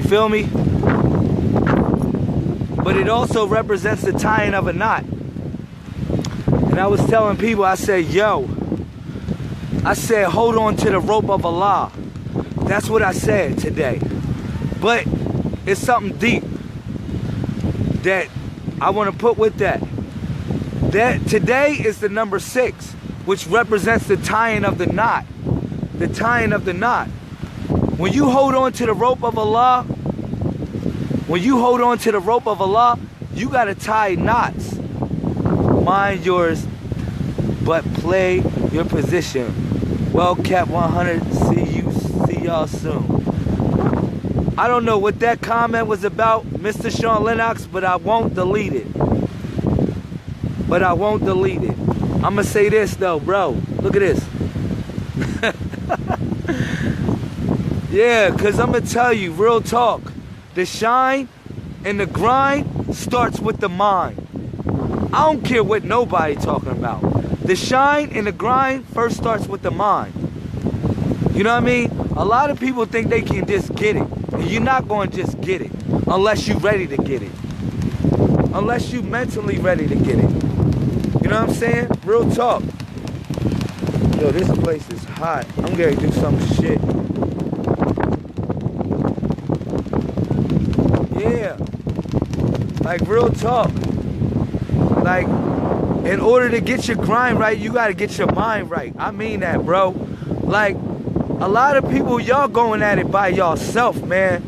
feel me? But it also represents the tying of a knot. And I was telling people, I said, yo, I said, hold on to the rope of Allah. That's what I said today. But it's something deep that I want to put with that. That today is the number 6, which represents the tying of the knot. The tying of the knot. When you hold on to the rope of Allah, you gotta tie knots. Mind yours, but play your position. Well, Cap 100, see y'all soon. I don't know what that comment was about, Mr. Sean Lennox, but I won't delete it. I'ma say this though, bro. Look at this. Yeah, cause I'ma tell you, real talk. The shine and the grind starts with the mind. I don't care what nobody talking about. The shine and the grind first starts with the mind. You know what I mean? A lot of people think they can just get it. And you're not going to just get it unless you're ready to get it. Unless you're mentally ready to get it. You know what I'm saying? Real talk. Yo, this place is hot. I'm going to do some shit. Yeah. Like, real talk. Like, in order to get your grind right, you got to get your mind right. I mean that, bro. Like, a lot of people, y'all going at it by yourself, man.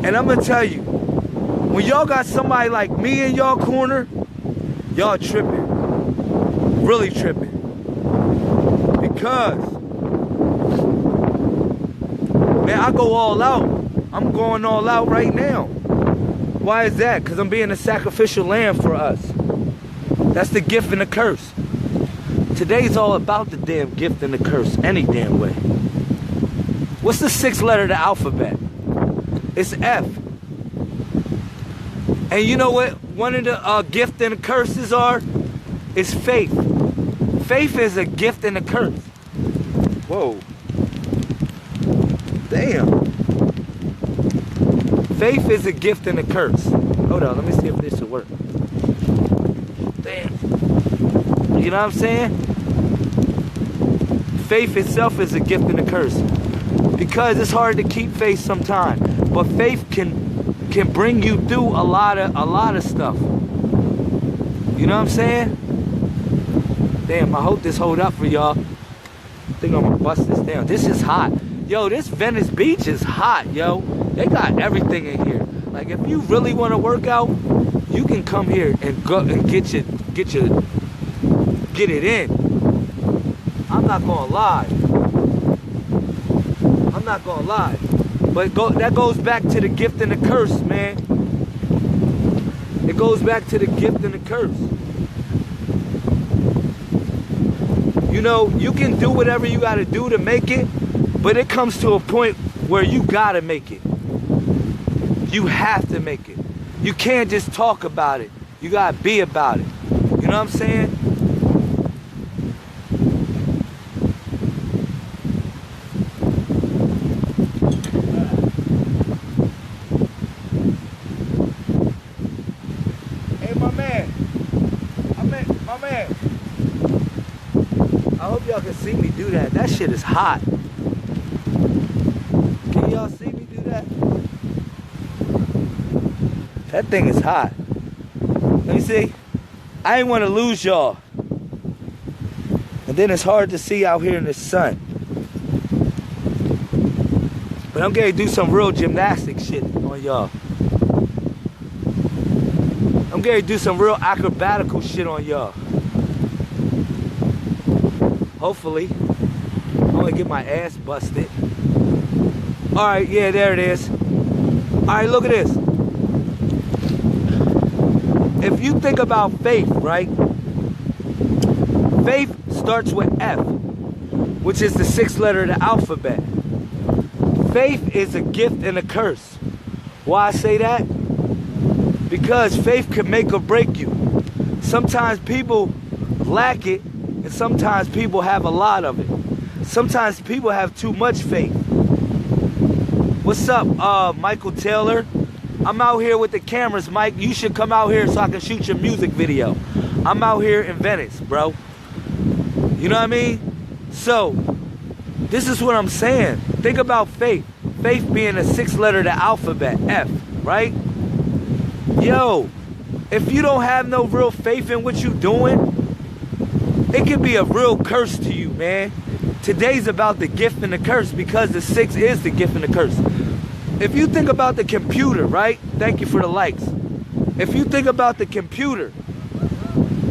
And I'm going to tell you, when y'all got somebody like me in y'all corner, y'all tripping. Really tripping. Because, man, I go all out. I'm going all out right now. Why is that? Because I'm being a sacrificial lamb for us. That's the gift and the curse. Today's all about the damn gift and the curse, any damn way. What's the 6th letter of the alphabet? It's F. And you know what one of the gift and the curses are? It's faith. Faith is a gift and a curse. Whoa. Damn. Faith is a gift and a curse. Hold on, let me see if this will work. Damn. You know what I'm saying? Faith itself is a gift and a curse. Because it's hard to keep faith sometimes. But faith can bring you through a lot of stuff. You know what I'm saying? Damn, I hope this hold up for y'all. I think I'm gonna bust this down. This is hot. Yo, this Venice Beach is hot, yo. They got everything in here. Like, if you really want to work out, you can come here and go and get it in. I'm not gonna lie. But that goes back to the gift and the curse, man. It goes back to the gift and the curse. You know, you can do whatever you gotta do to make it, but it comes to a point where you gotta make it. You have to make it. You can't just talk about it. You gotta be about it. You know what I'm saying? Hey, my man. I hope y'all can see me do that. That shit is hot. Can y'all see me do that? That thing is hot. Let me see. I ain't want to lose y'all. And then it's hard to see out here in the sun. But I'm going to do some real gymnastic shit on y'all. I'm going to do some real acrobatical shit on y'all. Hopefully. I'm going to get my ass busted. Alright, yeah, there it is. Alright, look at this. If you think about faith, right? Faith starts with F, which is the 6th letter of the alphabet. Faith is a gift and a curse. Why I say that? Because faith can make or break you. Sometimes people lack it, and sometimes people have a lot of it. Sometimes people have too much faith. What's up, Michael Taylor? I'm out here with the cameras, Mike. You should come out here so I can shoot your music video. I'm out here in Venice, bro. You know what I mean? So, this is what I'm saying. Think about faith. Faith being a 6th letter of the alphabet, F, right? Yo, if you don't have no real faith in what you're doing, it can be a real curse to you, man. Today's about the gift and the curse because the 6 is the gift and the curse. If you think about the computer, right? Thank you for the likes. If you think about the computer,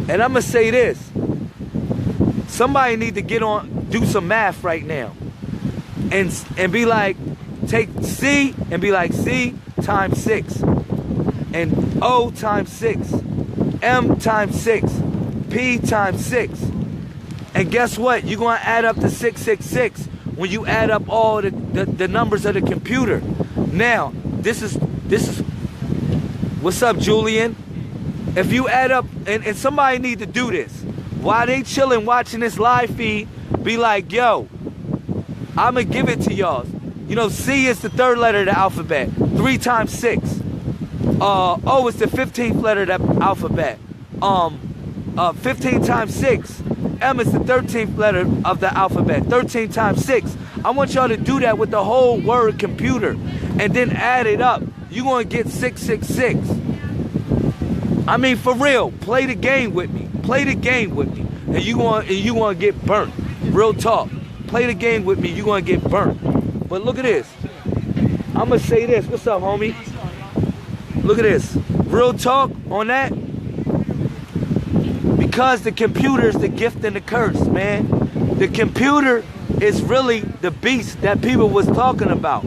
and I'm gonna say this, somebody need to get on, do some math right now, and be like, take C and be like C times 6, and O times 6, M times 6, P times 6, and guess what? You're gonna add up to 666 when you add up all the numbers of the computer. Now, this is what's up, Julian? If you add up, and somebody need to do this, while they chilling watching this live feed, be like, yo, I'ma give it to y'all. You know, C is the 3rd letter of the alphabet. 3 times 6. O is the 15th letter of the alphabet. 15 times 6. M is the 13th letter of the alphabet. 13 times 6. I want y'all to do that with the whole word computer and then add it up. You're gonna get 666. I mean, for real, play the game with me. Play the game with me. And you gonna get burnt. Real talk. Play the game with me, you're gonna get burnt. But look at this. I'ma say this. What's up, homie? Look at this. Real talk on that. Because the computer is the gift and the curse, man. The computer is really the beast that people was talking about.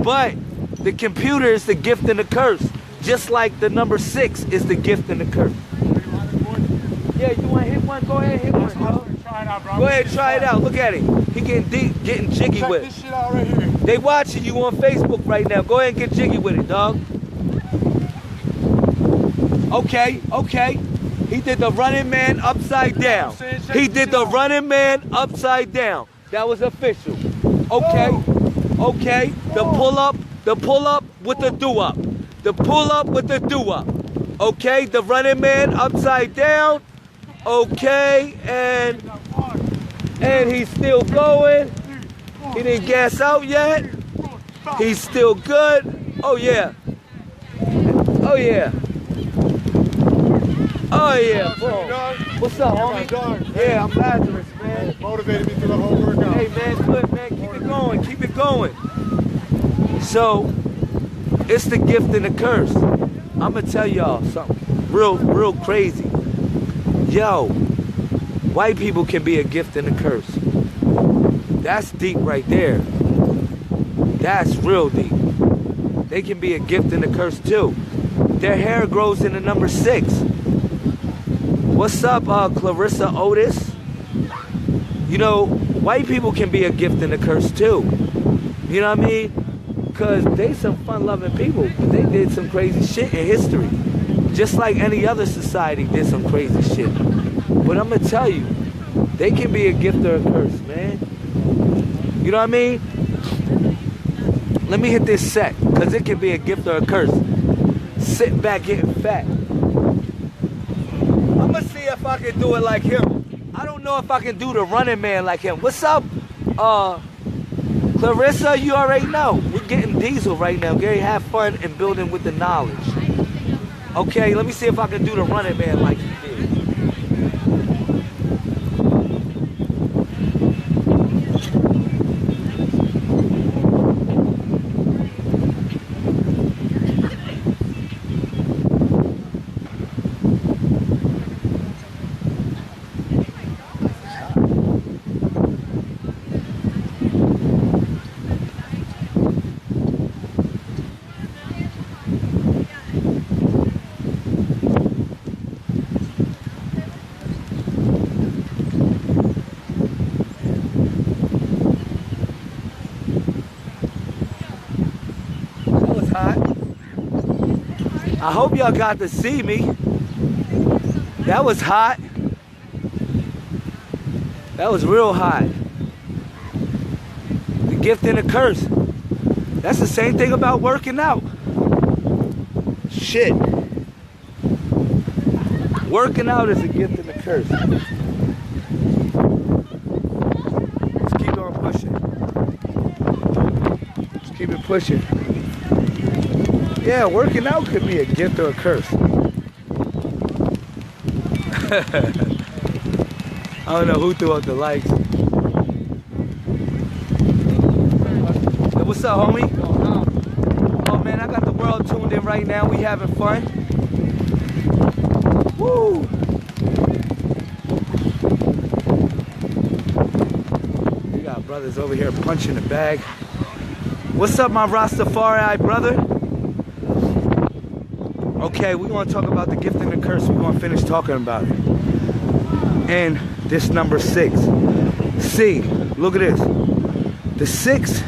But the computer is the gift and the curse. Just like the number 6 is the gift and the curse. Yeah, you want to hit one? Go ahead, hit one, bro. Go ahead, try it out. Look at him. He getting jiggy with it. Check this shit out right here. They watching you on Facebook right now. Go ahead and get jiggy with it, dog. Okay, okay. He did the running man upside down. He did the running man upside down. That was official. Okay, okay. The pull up with the do up. The pull up with the do up. Okay, the running man upside down. Okay, and he's still going. He didn't gas out yet. He's still good. Oh yeah. Oh yeah. Oh yeah, bro. What's up, homie? Yeah, I'm Lazarus, man. Motivated me through the whole workout. Hey man, good man. Keep it going. Keep it going. So, it's the gift and the curse. I'm gonna tell y'all something real crazy. Yo, white people can be a gift and a curse. That's deep right there. That's real deep. They can be a gift and a curse too. Their hair grows in the number 6. What's up, Clarissa Otis? You know, white people can be a gift and a curse too. You know what I mean? Because they some fun-loving people, but they did some crazy shit in history. Just like any other society did some crazy shit. But I'm going to tell you, they can be a gift or a curse, man. You know what I mean? Let me hit this set, because it can be a gift or a curse. Sitting back getting fat. I'm going to see if I can do it like him. I don't know if I can do the running man like him. What's up, Clarissa? You already know. We're getting diesel right now. Gary, have fun and building with the knowledge. Okay, let me see if I can do the running man like he did. I hope y'all got to see me. That was hot. That was real hot. The gift and the curse. That's the same thing about working out. Shit. Working out is a gift and a curse. Let's keep on pushing. Let's keep it pushing. Yeah, working out could be a gift or a curse. I don't know who threw out the lights. Hey, what's up, homie? Oh man, I got the world tuned in right now. We having fun. Woo! We got brothers over here punching the bag. What's up, my Rastafari brother? Okay, we're gonna talk about the gift and the curse. We're gonna finish talking about it. And this number 6. See, look at this. The 6.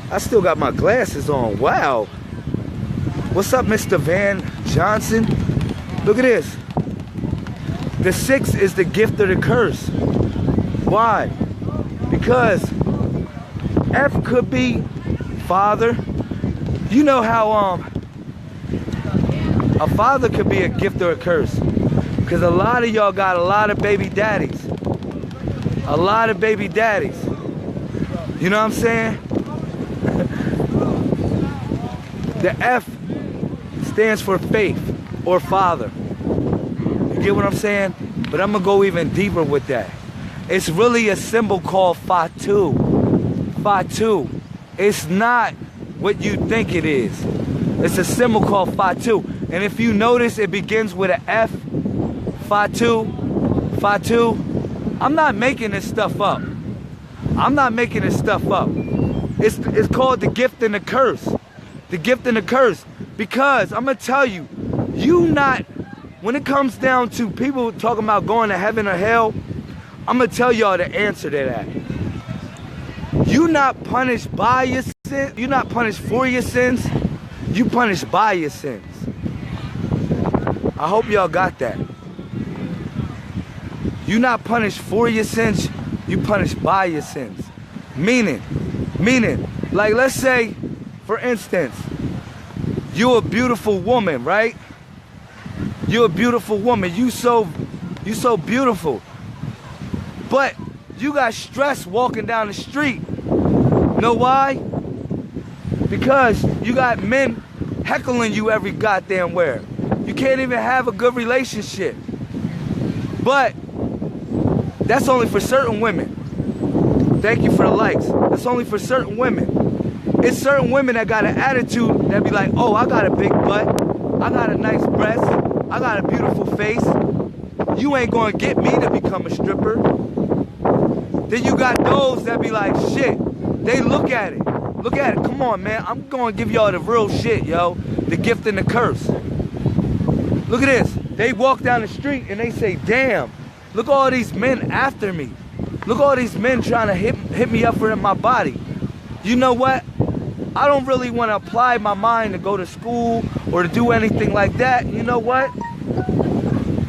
I still got my glasses on. Wow. What's up, Mr. Van Johnson? Look at this. The 6 is the gift or the curse. Why? Because F could be father. You know how a father could be a gift or a curse. Because a lot of y'all got a lot of baby daddies. A lot of baby daddies. You know what I'm saying? The F stands for faith or father. You get what I'm saying? But I'm going to go even deeper with that. It's really a symbol called Fatu. Fatu. It's not what you think it is. It's a symbol called Fatu. And if you notice, it begins with an F. Fatu. Fatu. I'm not making this stuff up. I'm not making this stuff up. It's called the gift and the curse. The gift and the curse. Because I'm going to tell you, when it comes down to people talking about going to heaven or hell, I'm going to tell y'all the answer to that. You're not punished by your sins. You're not punished for your sins. You punished by your sins. I hope y'all got that. You're not punished for your sins. You punished by your sins. Meaning, like let's say, for instance, you're a beautiful woman, right? You're a beautiful woman. You so beautiful. But you got stress walking down the street. Know why? Because you got men heckling you every goddamn where. You can't even have a good relationship. But that's only for certain women. Thank you for the likes. That's only for certain women. It's certain women that got an attitude that be like, oh, I got a big butt. I got a nice breast. I got a beautiful face. You ain't gonna get me to become a stripper. Then you got those that be like, shit. They look at it. Look at it. Come on, man. I'm gonna give y'all the real shit, yo. The gift and the curse. Look at this. They walk down the street and they say, damn, look all these men after me. Look all these men trying to hit me up for my body. You know what? I don't really want to apply my mind to go to school or to do anything like that. You know what?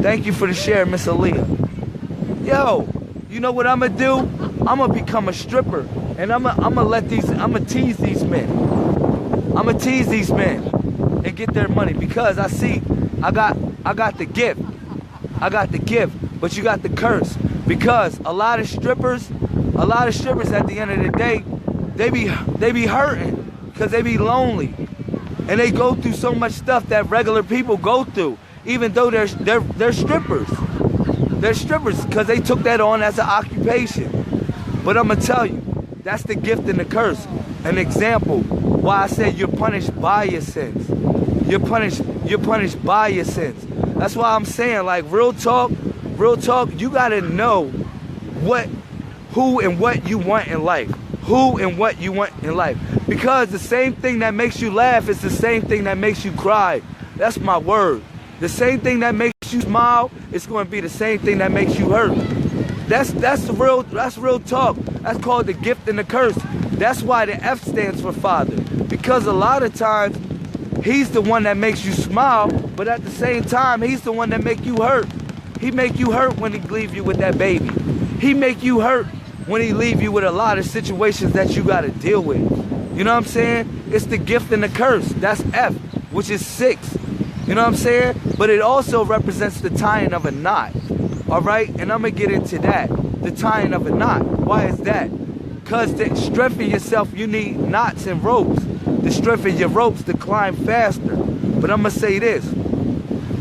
Thank you for the share, Miss Aaliyah. Yo, you know what I'm going to do? I'm going to become a stripper. And I'm going to tease these men. I'm going to tease these men and get their money because I see I got the gift. I got the gift, but you got the curse. Because a lot of strippers at the end of the day, they be hurting because they be lonely. And they go through so much stuff that regular people go through, even though they're strippers. They're strippers because they took that on as an occupation. But I'm gonna tell you, that's the gift and the curse. An example why I said you're punished by your sins. You're punished by your sins. That's why I'm saying, like, real talk, you gotta know who and what you want in life. Who and what you want in life. Because the same thing that makes you laugh is the same thing that makes you cry. That's my word. The same thing that makes you smile is going to be the same thing that makes you hurt. That's real talk. That's called the gift and the curse. That's why the F stands for father. Because a lot of times, he's the one that makes you smile, but at the same time, he's the one that make you hurt. He make you hurt when he leave you with that baby. He make you hurt when he leave you with a lot of situations that you got to deal with. You know what I'm saying? It's the gift and the curse. That's F, which is 6. You know what I'm saying? But it also represents the tying of a knot. All right? And I'm going to get into that. The tying of a knot. Why is that? Because to strengthen yourself, you need knots and ropes. To strengthen your ropes to climb faster. But I'm going to say this.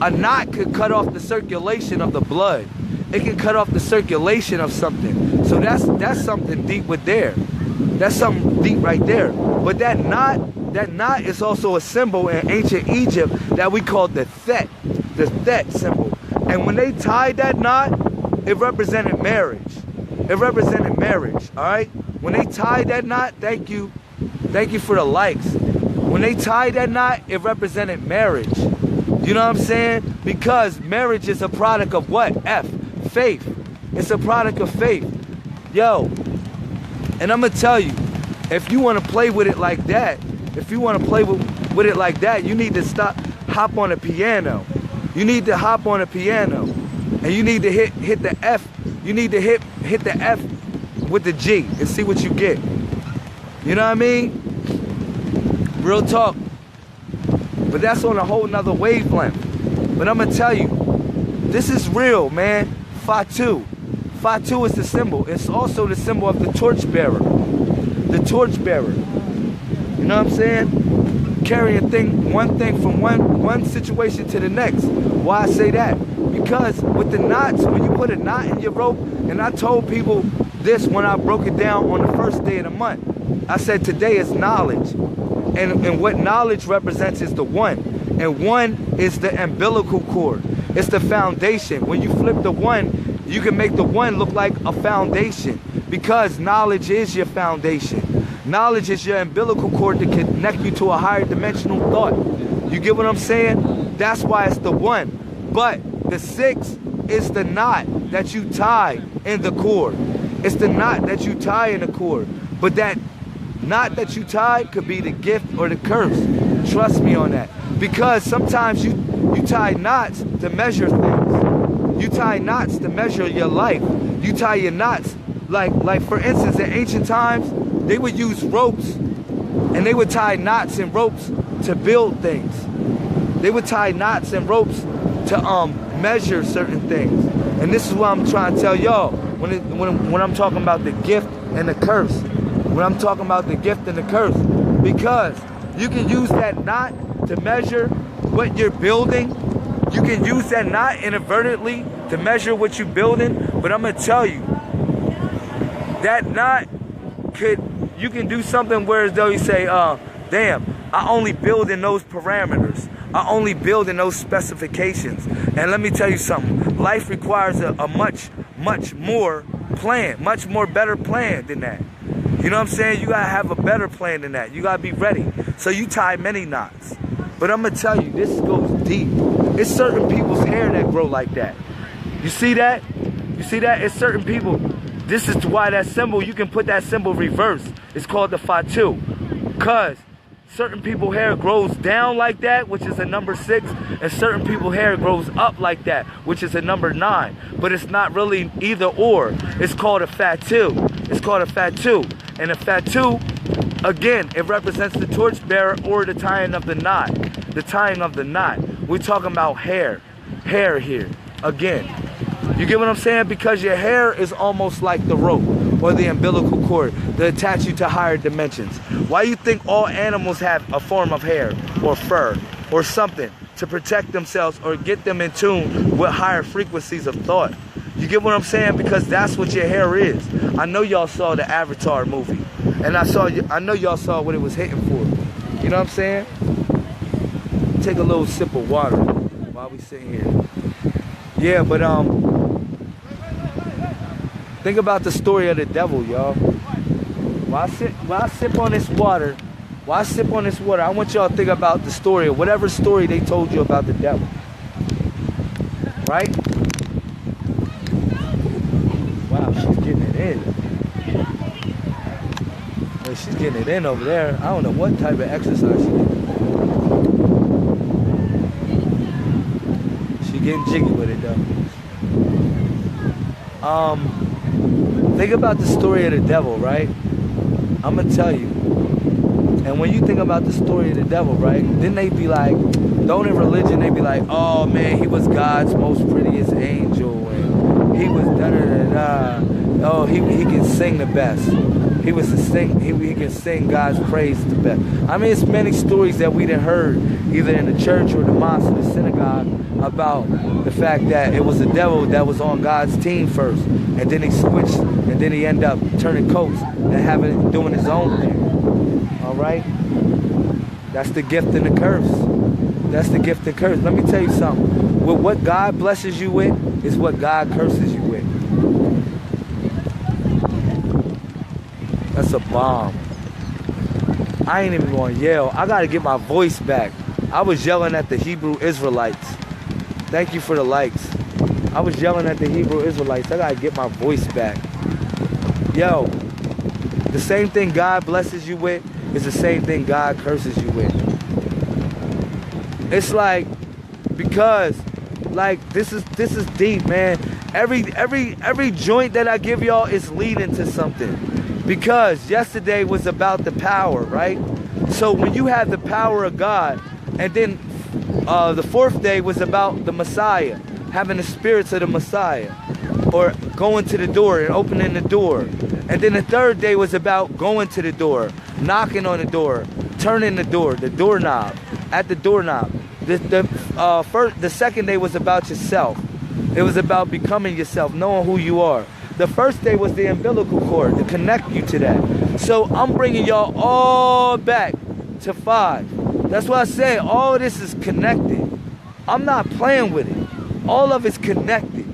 A knot could cut off the circulation of the blood. It can cut off the circulation of something. So that's something deep with there. That's something deep right there. But that knot is also a symbol in ancient Egypt that we call the Thet symbol. And when they tied that knot, it represented marriage. It represented marriage, all right? When they tied that knot, thank you for the likes. When they tied that knot, it represented marriage. You know what I'm saying? Because marriage is a product of what? F, faith. It's a product of faith. Yo, and I'm gonna tell you, if you wanna play with it like that, you need to hop on a piano. You need to hop on a piano. And you need to hit the F. You need to hit the F with the G and see what you get. You know what I mean? Real talk. But that's on a whole nother wavelength. But I'm gonna tell you, this is real, man. Fatu. Fatu is the symbol. It's also the symbol of the torchbearer. The torchbearer. You know what I'm saying? Carrying one thing from one situation to the next. Why I say that? Because with the knots, when you put a knot in your rope, and I told people this when I broke it down on the first day of the month. I said today is knowledge. And what knowledge represents is the one. And one is the umbilical cord. It's the foundation. When you flip the one, you can make the one look like a foundation. Because knowledge is your foundation. Knowledge is your umbilical cord to connect you to a higher dimensional thought. You get what I'm saying? That's why it's the one. But the 6 is the knot that you tie in the cord. It's the knot that you tie in the cord. But that knot that you tie could be the gift or the curse. Trust me on that. Because sometimes you tie knots to measure things. You tie knots to measure your life. You tie your knots, like for instance, in ancient times, they would use ropes and they would tie knots and ropes to build things. They would tie knots and ropes to measure certain things. And this is what I'm trying to tell y'all when I'm talking about the gift and the curse. When I'm talking about the gift and the curse. Because you can use that knot to measure what you're building. You can use that knot inadvertently to measure what you're building. But I'm going to tell you, that knot you can do something where as though you say, damn, I only build in those parameters. I only build in those specifications. And let me tell you something. Life requires a much more plan, much more better plan than that. You know what I'm saying? You gotta have a better plan than that. You gotta be ready. So you tie many knots. But I'm gonna tell you, this goes deep. It's certain people's hair that grow like that. You see that? You see that? It's certain people. This is why that symbol, you can put that symbol reverse. It's called the Fatu. Because certain people's hair grows down like that, which is a number 6, and certain people's hair grows up like that, which is a number 9. But it's not really either or. It's called a Fatu. It's called a Fatu. And a Fatu, again, it represents the torchbearer or the tying of the knot. The tying of the knot. We're talking about hair. Hair here. Again. You get what I'm saying? Because your hair is almost like the rope or the umbilical cord that attach you to higher dimensions. Why you think all animals have a form of hair or fur or something to protect themselves or get them in tune with higher frequencies of thought? You get what I'm saying? Because that's what your hair is. I know y'all saw the Avatar movie. And I know y'all saw what it was hitting for. You know what I'm saying? Take a little sip of water while we sit here. Yeah, but think about the story of the devil, y'all. While I sip on this water, I want y'all to think about the story, or whatever story they told you about the devil. Right? Wow, she's getting it in. Well, she's getting it in over there. I don't know what type of exercise she did. She getting jiggy with it though. Think about the story of the devil, right? I'm gonna tell you. And when you think about the story of the devil, right? Then they be like, don't in religion, they be like, oh man, he was God's most prettiest angel, and he was da da da da. Oh, he can sing the best. He was to sing. He can sing God's praise the best. I mean, it's many stories that we done heard, either in the church or the mosque or the synagogue, about the fact that it was the devil that was on God's team first, and then he switched, and then he ended up turning coats and doing his own thing. All right, that's the gift and the curse. That's the gift and curse. Let me tell you something. With what God blesses you with is what God curses you with. That's a bomb. I ain't even gonna yell. I gotta get my voice back. I was yelling at the Hebrew Israelites. Thank you for the likes. I was yelling at the Hebrew Israelites. I gotta get my voice back. Yo, the same thing God blesses you with is the same thing God curses you with. It's like, because like this is deep, man. Every joint that I give y'all is leading to something. Because yesterday was about the power, right? So when you have the power of God, and then the fourth day was about the Messiah, having the spirits of the Messiah, or going to the door and opening the door. And then the third day was about going to the door, knocking on the door, turning the doorknob, at the doorknob. The second day was about yourself. It was about becoming yourself, knowing who you are. The first day was the umbilical cord to connect you to that. So I'm bringing y'all all back to 5. That's why I say all of this is connected. I'm not playing with it. All of it's connected.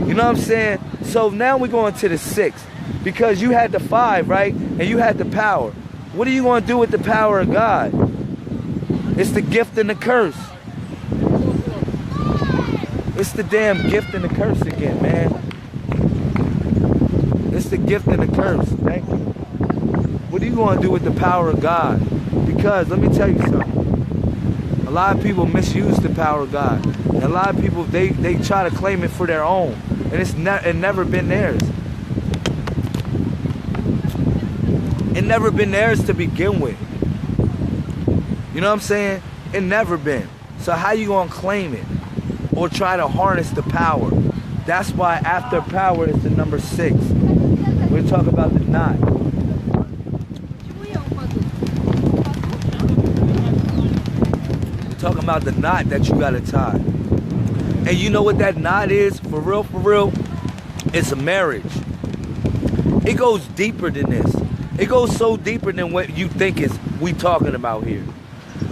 You know what I'm saying? So now we're going to the 6. Because you had the 5, right? And you had the power. What are you going to do with the power of God? It's the gift and the curse. It's the damn gift and the curse again, man. It's the gift and the curse. Thank you. What are you going to do with the power of God? Because let me tell you something. A lot of people misuse the power of God. And a lot of people, they try to claim it for their own. And it's never been theirs. It never been theirs to begin with. You know what I'm saying? It never been. So how you going to claim it? Or try to harness the power? That's why after power is the number 6. We're talking about the knot. We're talking about the knot that you gotta tie. And you know what that knot is? For real? It's a marriage. It goes deeper than this. It goes so deeper than what you think we talking about here.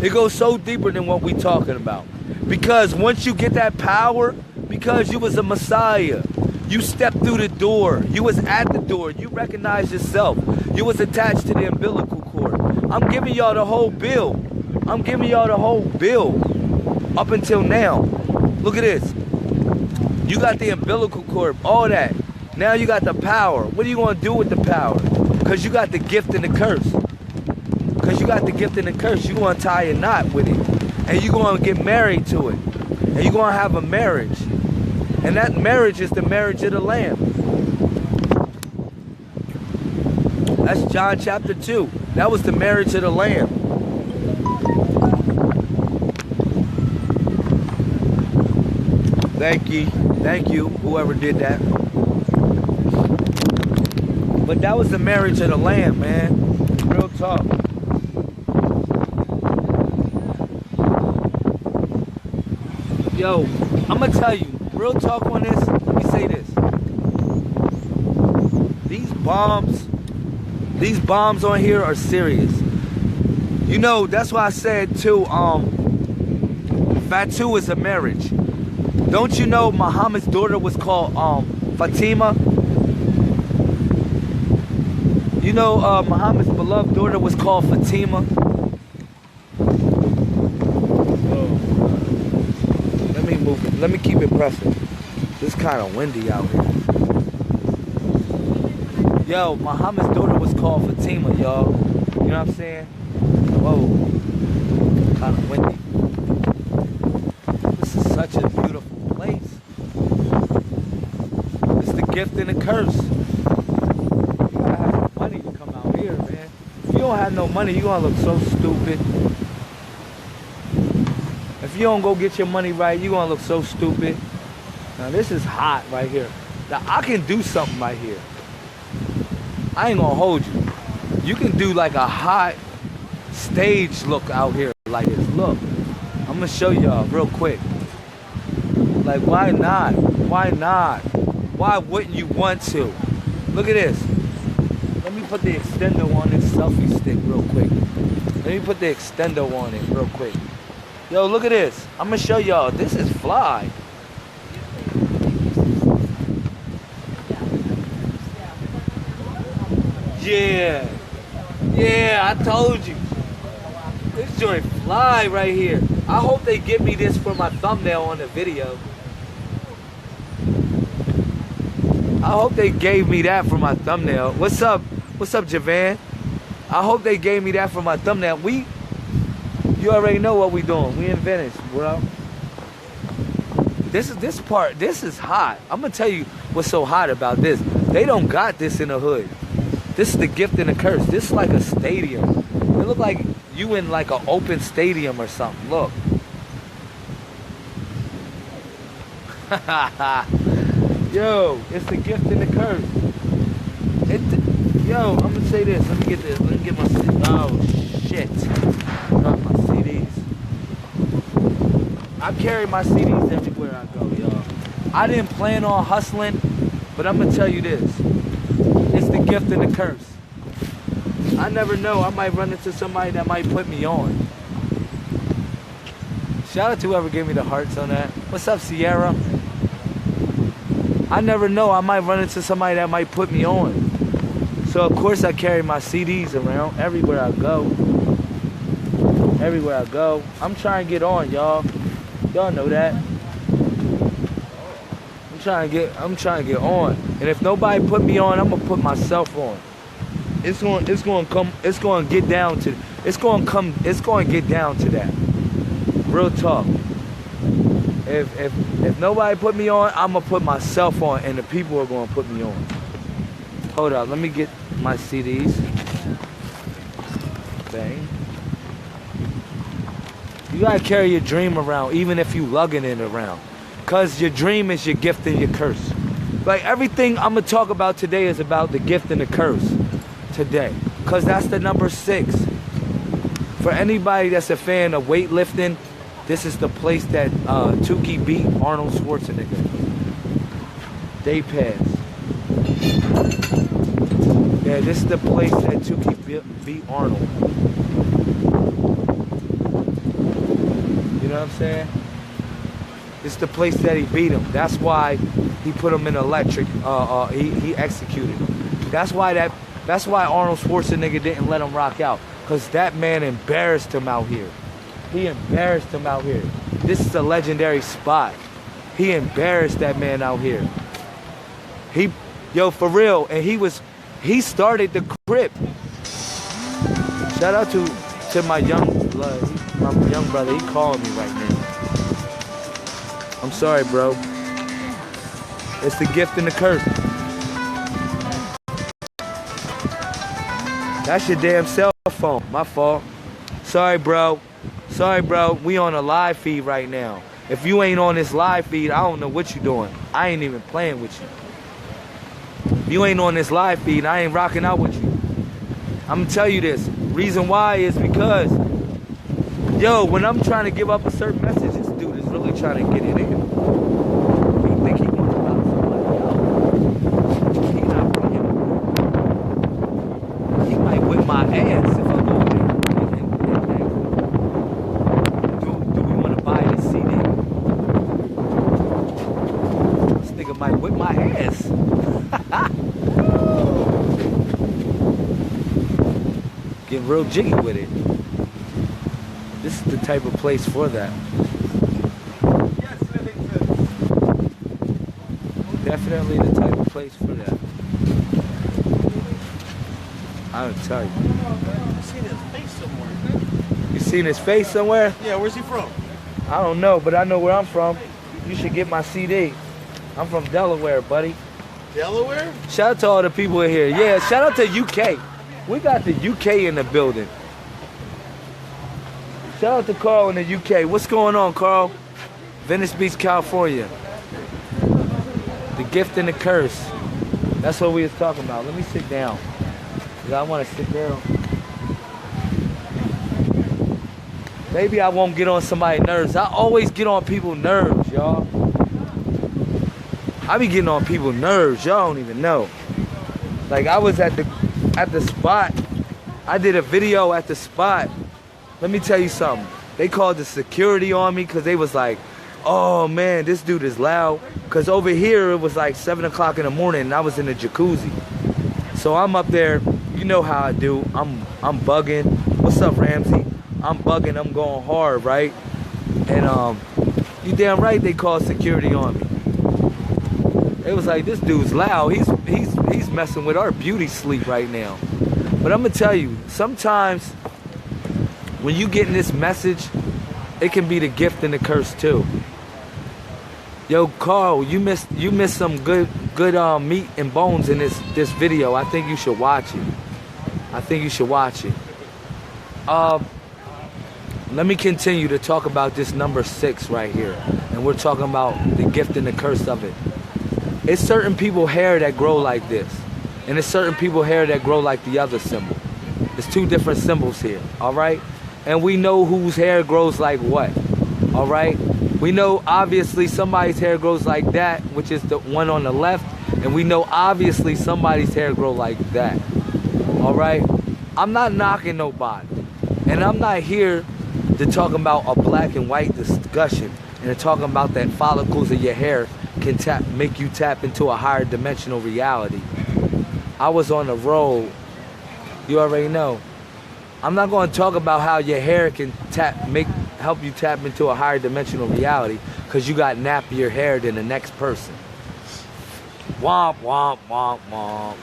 It goes so deeper than what we talking about. Because once you get that power, because you was a Messiah, you stepped through the door. You was at the door. You recognized yourself. You was attached to the umbilical cord. I'm giving y'all the whole bill. I'm giving y'all the whole bill up until now. Look at this. You got the umbilical cord, all that. Now you got the power. What are you going to do with the power? Because you got the gift and the curse. Because you got the gift and the curse. You're going to tie a knot with it. And you're going to get married to it. And you're going to have a marriage. And that marriage is the marriage of the Lamb. That's John chapter 2. That was the marriage of the Lamb. Thank you, whoever did that. But that was the marriage of the Lamb, man. Real talk. Yo, I'm gonna tell you, real talk on this, let me say this. These bombs on here are serious. You know, that's why I said too, Fatu is a marriage. Don't you know Muhammad's daughter was called Fatima? You know Muhammad's beloved daughter was called Fatima? Let me move it. Let me keep it pressing. It's kind of windy out here. Yo, Muhammad's daughter was called Fatima, y'all. You know what I'm saying? Whoa. Kind of windy. This is such a beautiful place. It's the gift and the curse. You gotta have money to come out here, man. If you don't don't have no money, you're gonna look so stupid. If you don't go get your money right, you're gonna look so stupid. Now this is hot right here. Now I can do something right here. I ain't gonna hold you. You can do like a hot stage look out here like this. Look, I'm gonna show y'all real quick. Like, why not? Why not? Why wouldn't you want to? Look at this. Let me put the extender on this selfie stick real quick. Let me put the extender on it real quick. Yo, look at this. I'm gonna show y'all. This is fly. Yeah. Yeah, I told you. This joint fly right here. I hope they give me this for my thumbnail on the video. I hope they gave me that for my thumbnail. What's up? What's up, Javan? I hope they gave me that for my thumbnail. You already know what we doing. We in Venice, bro. This is hot. I'm gonna tell you what's so hot about this. They don't got this in the hood. This is the gift and the curse. This is like a stadium. It look like you in like an open stadium or something. Look. Yo, it's the gift and the curse. Yo, I'm gonna say this. Let me get this. Let me get my oh shit. Not my CDs. I carry my CDs everywhere I go, y'all. I didn't plan on hustling, but I'm gonna tell you this. It's the gift and the curse. I never know. I might run into somebody that might put me on. Shout out to whoever gave me the hearts on that. What's up, Sierra? I never know. I might run into somebody that might put me on. So, of course, I carry my CDs around everywhere I go. Everywhere I go. I'm trying to get on, y'all. Y'all know that. I'm trying to get on. And if nobody put me on, I'm gonna put myself on. It's going to get down to that. Real talk. If nobody put me on, I'm gonna put myself on, and the people are gonna put me on. Hold up, let me get my CDs. Bang. You gotta carry your dream around, even if you lugging it around. Cause your dream is your gift and your curse. Like everything I'm gonna talk about today is about the gift and the curse today. Cause that's the number 6. For anybody that's a fan of weightlifting, this is the place that Tukey beat Arnold Schwarzenegger. Day pass. Yeah, this is the place that Tukey beat Arnold. You know what I'm saying? This is the place that he beat him. That's why he put him in electric. He executed him. That's why Arnold Schwarzenegger didn't let him rock out. Cause that man embarrassed him out here. He embarrassed him out here. This is a legendary spot. He embarrassed that man out here. Yo, for real. And he started the Crip. Shout out to my young brother. He calling me right now. I'm sorry, bro. It's the gift and the curse. That's your damn cell phone. My fault. Sorry, bro. We on a live feed right now. If you ain't on this live feed, I don't know what you doing. I ain't even playing with you. If you ain't on this live feed, I ain't rocking out with you. I'm gonna tell you this. Reason why is because, yo, when I'm trying to give up a certain message, this dude is really trying to get it in. You think he wants to rock somebody else? He not running. He might whip my ass if I go there. Do we want to buy this CD? This nigga might whip my ass. Getting real jiggy with it. This is the type of place for that. Definitely the type of place for that. I would tell you. I've seen his face somewhere. You seen his face somewhere? Yeah, where's he from? I don't know, but I know where I'm from. You should get my CD. I'm from Delaware, buddy. Delaware? Shout out to all the people in here. Yeah, shout out to UK. We got the UK in the building. Shout out to Carl in the UK. What's going on, Carl? Venice Beach, California. The gift and the curse. That's what we was talking about. Let me sit down. 'Cause I want to sit down. Maybe I won't get on somebody's nerves. I always get on people's nerves, y'all. I be getting on people's nerves. Y'all don't even know. Like I was at the spot. I did a video at the spot. Let me tell you something. They called the security on me because they was like, oh man, this dude is loud. Because over here it was like 7 o'clock in the morning and I was in the jacuzzi. So I'm up there, you know how I do. I'm bugging. What's up, Ramsey? I'm bugging, I'm going hard, right? And you damn right they called security on me. It was like, this dude's loud. He's messing with our beauty sleep right now. But I'm gonna tell you, sometimes when you get in this message, it can be the gift and the curse too. Yo, Carl, you missed some good meat and bones in this video. I think you should watch it. I think you should watch it. Let me continue to talk about this number 6 right here. And we're talking about the gift and the curse of it. It's certain people hair that grow like this. And it's certain people hair that grow like the other symbol. It's 2 different symbols here, all right? And we know whose hair grows like what, all right? We know obviously somebody's hair grows like that, which is the one on the left. And we know obviously somebody's hair grow like that, all right? I'm not knocking nobody. And I'm not here to talk about a black and white discussion and to talking about that follicles of your hair can make you tap into a higher dimensional reality. I was on the road. You already know. I'm not going to talk about how your hair can help you tap into a higher dimensional reality because you got nappier hair than the next person. Womp, womp, womp, womp.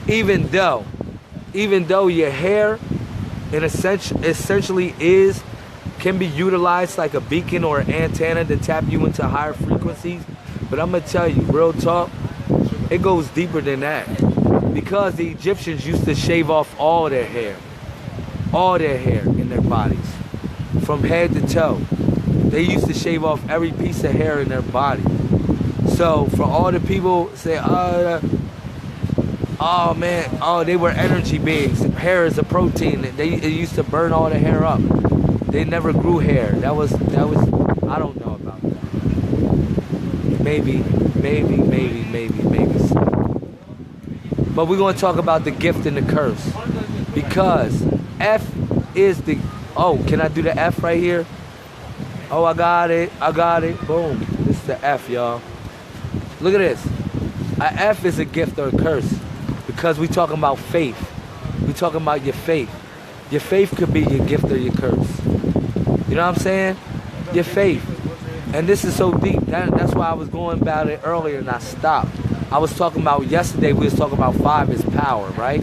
Even though your hair in essentially can be utilized like a beacon or an antenna to tap you into higher frequencies. But I'm going to tell you, real talk, it goes deeper than that. Because the Egyptians used to shave off all their hair in their bodies, from head to toe. They used to shave off every piece of hair in their body. So for all the people say, oh man, oh they were energy beings. Hair is a protein. It used to burn all the hair up. They never grew hair. That was I don't know about that. Maybe. But we're gonna talk about the gift and the curse. Because F is the, oh, can I do the F right here? Oh, I got it. Boom. This is the F, y'all. Look at this. A F is a gift or a curse. Because we talking about faith. We talking about your faith. Your faith could be your gift or your curse. You know what I'm saying? Your faith. And this is so deep. That's why I was going about it earlier and I stopped. I was talking about yesterday, we was talking about 5 is power, right?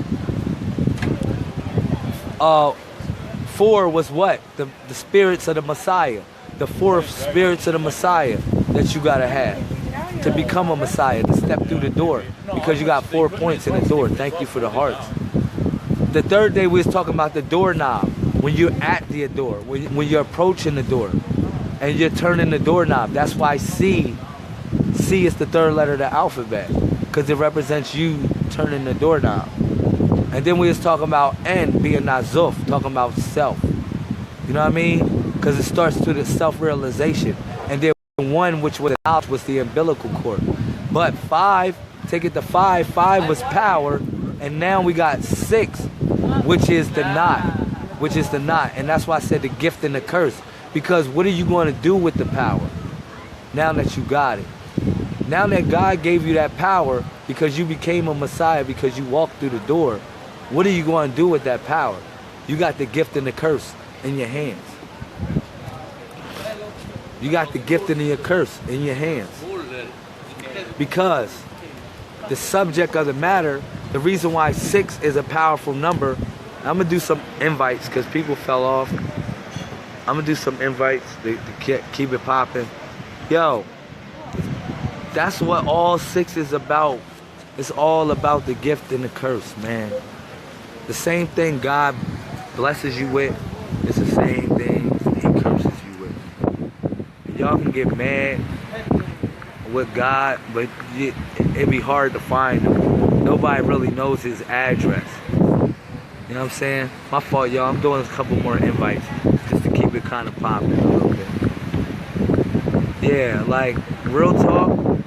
4 was what? The spirits of the Messiah. The 4 spirits of the Messiah that you gotta have to become a Messiah, to step through the door. Because you got 4 points in the door. Thank you for the hearts. The third day we was talking about the doorknob. When you're at the door, when you're approaching the door and you're turning the doorknob. That's why C is the 3rd letter of the alphabet, because it represents you turning the doorknob. And then we was talking about N being Nazuf, talking about self. You know what I mean? Because it starts to the self-realization. And then 1, which was the umbilical cord. But 5, take it to 5 was power. And now we got 6, which is the knot. And that's why I said the gift and the curse. Because what are you going to do with the power now that you got it? Now that God gave you that power because you became a Messiah, because you walked through the door, what are you going to do with that power? You got the gift and the curse in your hands. You got the gift and the curse in your hands. Because the subject of the matter, the reason why 6 is a powerful number, I'm going to do some invites because people fell off. I'm going to do some invites to keep it popping. Yo, that's what all 6 is about. It's all about the gift and the curse, man. The same thing God blesses you with is the same thing he curses you with. Y'all can get mad with God, but it'd be hard to find him. Nobody really knows his address. You know what I'm saying? My fault, y'all. I'm doing a couple more invites just to keep it kind of popping a little bit. Yeah, like, real talk, I'm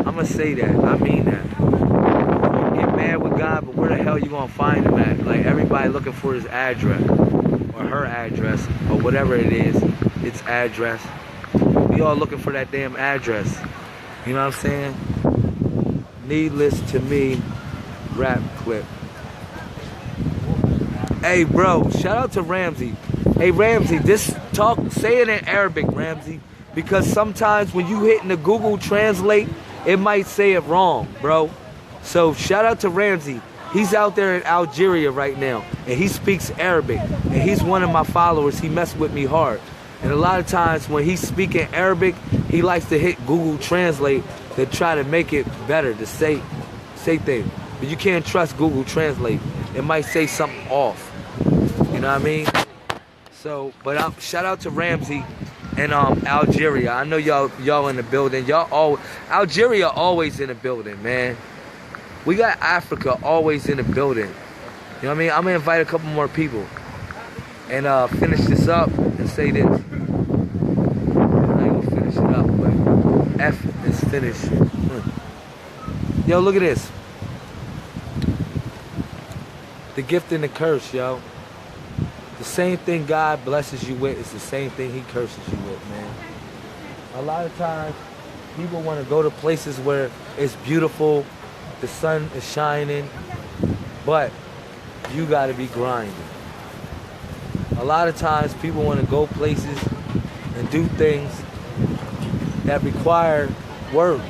going to say that. I mean that. Don't get mad with God, but where the hell you going to find him at? Like, everybody looking for his address, or her address, or whatever it is, its address. We all looking for that damn address. You know what I'm saying? Needless to me, rap clip. Hey, bro, shout out to Ramsey. Hey, Ramsey, say it in Arabic, Ramsey, because sometimes when you hit in the Google Translate, it might say it wrong, bro. So shout out to Ramsey. He's out there in Algeria right now, and he speaks Arabic, and he's one of my followers. He messed with me hard. And a lot of times when he's speaking Arabic, he likes to hit Google Translate to try to make it better, to say things. But you can't trust Google Translate. It might say something off. You know what I mean? So, but shout out to Ramsey and Algeria. I know y'all in the building. Algeria always in the building, man. We got Africa always in the building. You know what I mean? I'm gonna invite a couple more people and finish this up and say this. I ain't gonna finish it up, but F is finished. Yo, look at this. The gift and the curse, yo. The same thing God blesses you with is the same thing he curses you with, man. A lot of times, people want to go to places where it's beautiful, the sun is shining, but you got to be grinding. A lot of times, people want to go places and do things that require work.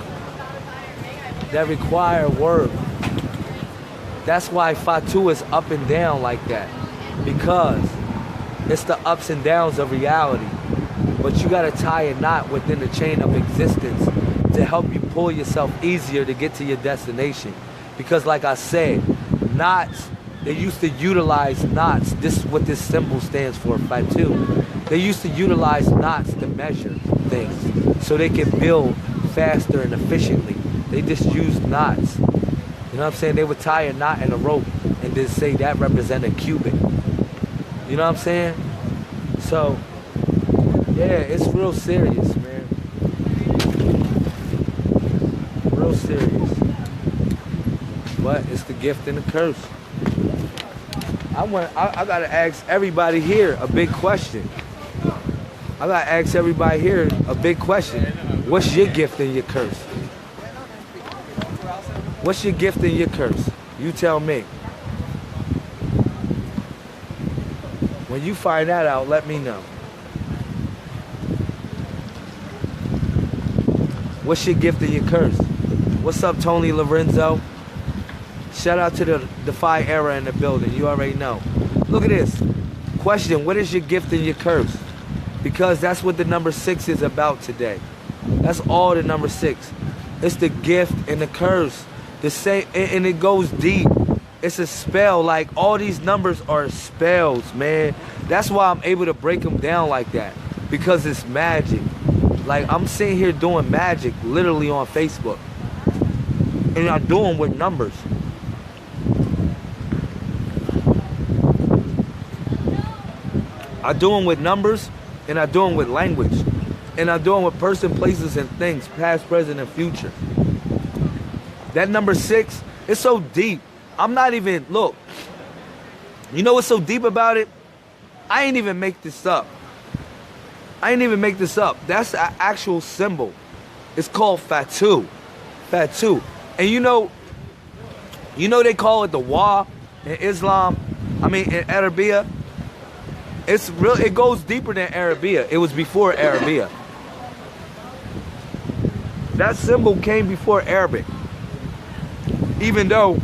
That's why Fatu is up and down like that, because it's the ups and downs of reality. But you gotta tie a knot within the chain of existence to help you pull yourself easier to get to your destination. Because like I said, knots, they used to utilize knots. This is what this symbol stands for, Fatu. They used to utilize knots to measure things so they could build faster and efficiently. They just used knots. You know what I'm saying? They would tie a knot in a rope and then say that represents a cubit. You know what I'm saying? So, yeah, it's real serious, man. Real serious. But it's the gift and the curse. I gotta ask everybody here a big question. What's your gift and your curse? What's your gift and your curse? You tell me. When you find that out, let me know. What's your gift and your curse? What's up, Tony Lorenzo? Shout out to the Defy Era in the building. You already know. Look at this. Question, what is your gift and your curse? Because that's what the number 6 is about today. That's all the number 6. It's the gift and the curse. The same, and it goes deep. It's a spell. Like, all these numbers are spells, man. That's why I'm able to break them down like that, because it's magic. Like, I'm sitting here doing magic literally on Facebook, and I'm doing with numbers. I do them with numbers, and I do them with language, and I do them with person, places, and things, past, present, and future. That number 6, it's so deep. I'm not even, look, you know what's so deep about it? I ain't even make this up. That's the actual symbol. It's called Fatu. And you know they call it the Wa in Islam. In Arabia. It's real. It goes deeper than Arabia. It was before Arabia. That symbol came before Arabic. Even though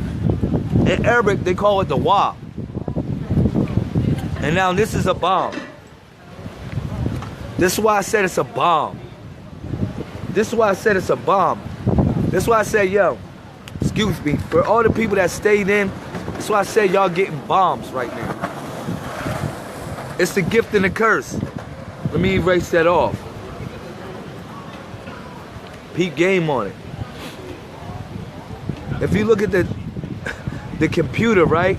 in Arabic they call it the Wa. And now this is a bomb. This is why I said it's a bomb. This is why I said, yo, excuse me, for all the people that stayed in That's why I say y'all getting bombs right now. It's the gift and the curse. Let me erase that off. Peep game on it. If you look at the computer, right?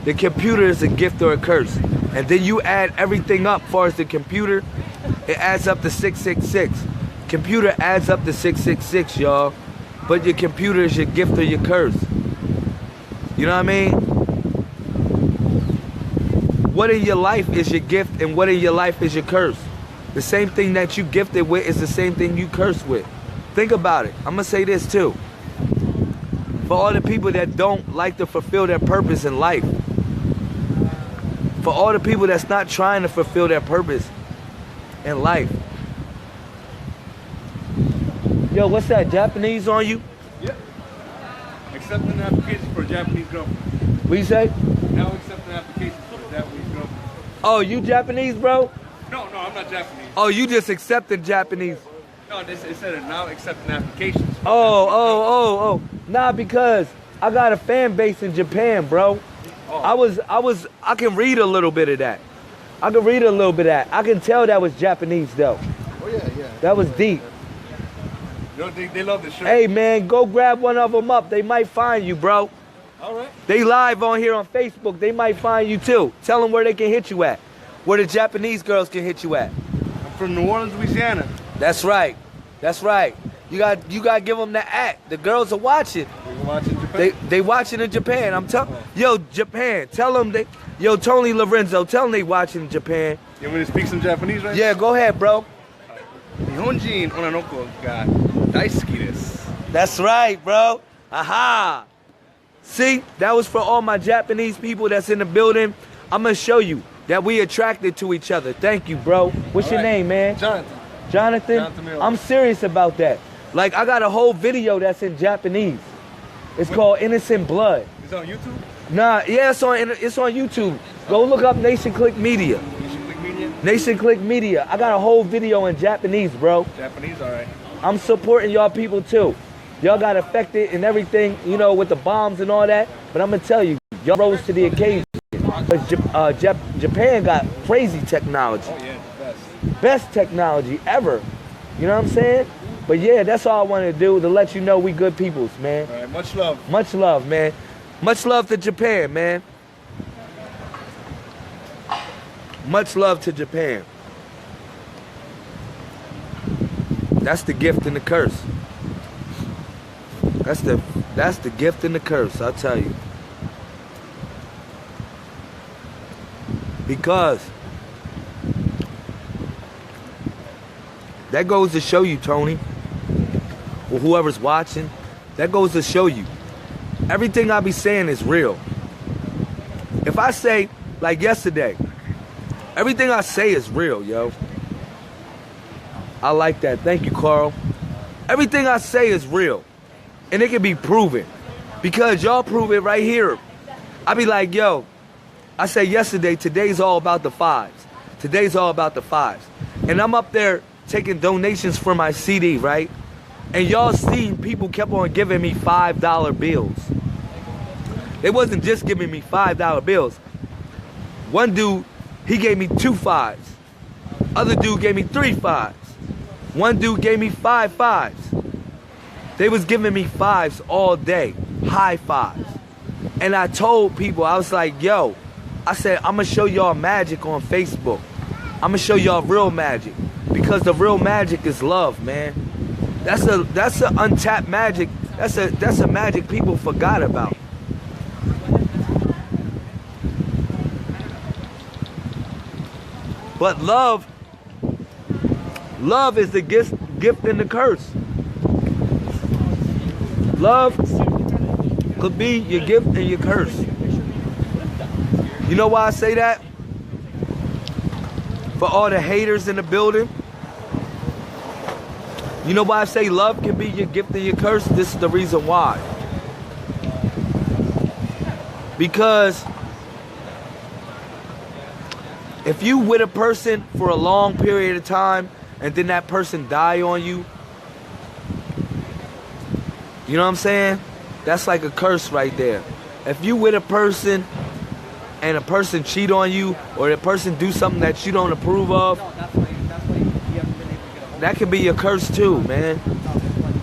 The computer is a gift or a curse. And then you add everything up as far as the computer, it adds up to 666. Computer adds up to 666, y'all. But your computer is your gift or your curse. You know what I mean? What in your life is your gift and what in your life is your curse? The same thing that you gifted with is the same thing you curse with. Think about it. I'm going to say this too. For all the people that don't like to fulfill their purpose in life. For all the people that's not trying to fulfill their purpose in life. Yo, what's that? Japanese on you? Yep. Accepting an application for a Japanese girlfriend. What you say? Now accepting an application for a Japanese girlfriend. Oh, you Japanese, bro? No, I'm not Japanese. Oh, you just accepted Japanese. No, it said now accepting applications. Oh. Nah, because I got a fan base in Japan, bro. Oh. I can read a little bit of that. I can tell that was Japanese, though. Oh, yeah. That was deep. You know, they love the shirt. Hey, man, go grab one of them up. They might find you, bro. All right. They live on here on Facebook. They might find you, too. Tell them where they can hit you at. Where the Japanese girls can hit you at. I'm from New Orleans, Louisiana. That's right. You got to give them the act. The girls are watching. We're watching Japan. They watching in Japan. I'm telling. Yo, Japan. Tell them they. Yo, Tony Lorenzo. Tell them they watching in Japan. You want me to speak some Japanese, right? Yeah, go ahead, bro. Nihonjin onanoko ga daisuki desu. That's right, bro. Aha. See, that was for all my Japanese people that's in the building. I'm gonna show you that we attracted to each other. Thank you, bro. What's your name, man? Jonathan. Jonathan? Miller. I'm serious about that. Like, I got a whole video that's in Japanese. It's called Innocent Blood. It's on YouTube? Nah, yeah, it's on YouTube. Go look up Nation Click Media. Nation Click Media? Nation Click Media. I got a whole video in Japanese, bro. Japanese, all right. I'm supporting y'all people, too. Y'all got affected and everything, you know, with the bombs and all that. But I'm going to tell you, y'all rose to the occasion. Japan got crazy technology. Oh, yeah, the best. Best technology ever. You know what I'm saying? But yeah, that's all I wanted to do, to let you know we good peoples, man. All right, much love. Much love, man. Much love to Japan, man. Much love to Japan. That's the gift and the curse. That's the gift and the curse, I'll tell you. Because that goes to show you, Tony, or whoever's watching, that goes to show you everything I be saying is real. If I say, like yesterday, everything I say is real, yo. I like that. Thank you, Carl. Everything I say is real. And it can be proven. Because y'all prove it right here. I be like, yo, I said yesterday, today's all about the fives. Today's all about the fives. And I'm up there taking donations for my CD, right? And y'all seen people kept on giving me $5 bills. They wasn't just giving me $5 bills. One dude, he gave me 2 fives. Other dude gave me 3 fives. One dude gave me 5 fives. They was giving me fives all day, high fives. And I told people, I was like, yo, I said, I'm gonna show y'all magic on Facebook. I'm gonna show y'all real magic. Because the real magic is love, man. That's a untapped magic. That's a magic people forgot about. But love is the gift and the curse. Love could be your gift and your curse. You know why I say that? For all the haters in the building. You know why I say love can be your gift and your curse? This is the reason why. Because if you with a person for a long period of time and then that person die on you, you know what I'm saying? That's like a curse right there. If you with a person and a person cheat on you, or a person do something that you don't approve of, No, that's why you haven't been able to get a hold that could be your curse too, man. of. No, that's why you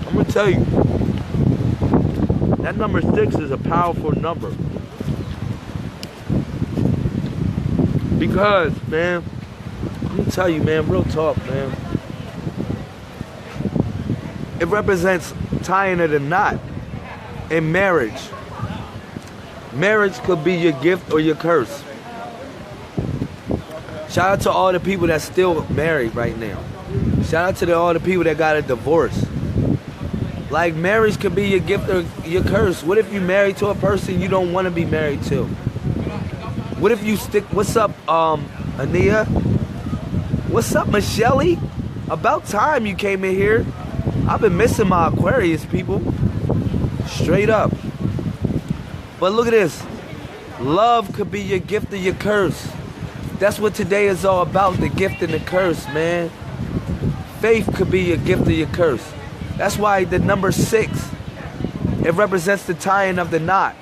I'm gonna tell you, that number 6 is a powerful number. Because, man, I'm gonna tell you, man, real talk, man. It represents tying of the knot in marriage. Marriage could be your gift or your curse. Shout out to all the people that's still married right now. Shout out to all the people that got a divorce. Like, marriage could be your gift or your curse. What if you married to a person you don't want to be married to? What if you stick, what's up, Ania? What's up, Michelle? About time you came in here. I've been missing my Aquarius, people. Straight up. But look at this. Love could be your gift or your curse. That's what today is all about, the gift and the curse, man. Faith could be your gift or your curse. That's why the number 6, it represents the tying of the knot.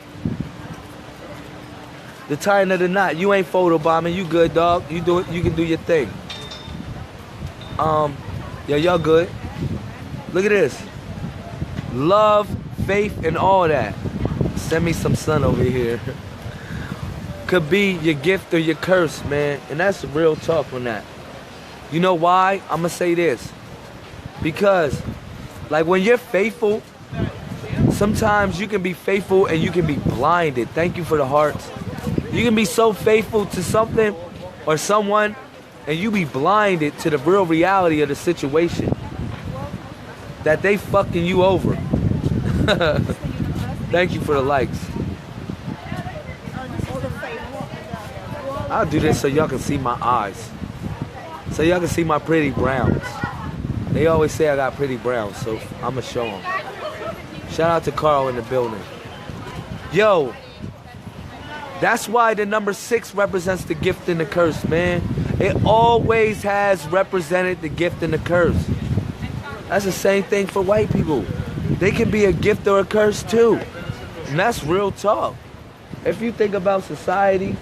The tying of the knot. You ain't photobombing. You good, dog. You do it. You can do your thing. Yeah, y'all good. Look at this. Love, faith, and all that. Send me some sun over here. Could be your gift or your curse, man. And that's real talk on that. You know why? I'm going to say this. Because, like, when you're faithful, sometimes you can be faithful and you can be blinded. Thank you for the hearts. You can be so faithful to something or someone and you be blinded to the real reality of the situation. That they fucking you over. Thank you for the likes. I'll do this so y'all can see my eyes. So y'all can see my pretty browns. They always say I got pretty browns, so I'm gonna show them. Shout out to Carl in the building. Yo, that's why the number 6 represents the gift and the curse, man. It always has represented the gift and the curse. That's the same thing for white people. They can be a gift or a curse too. And that's real talk. If you think about society,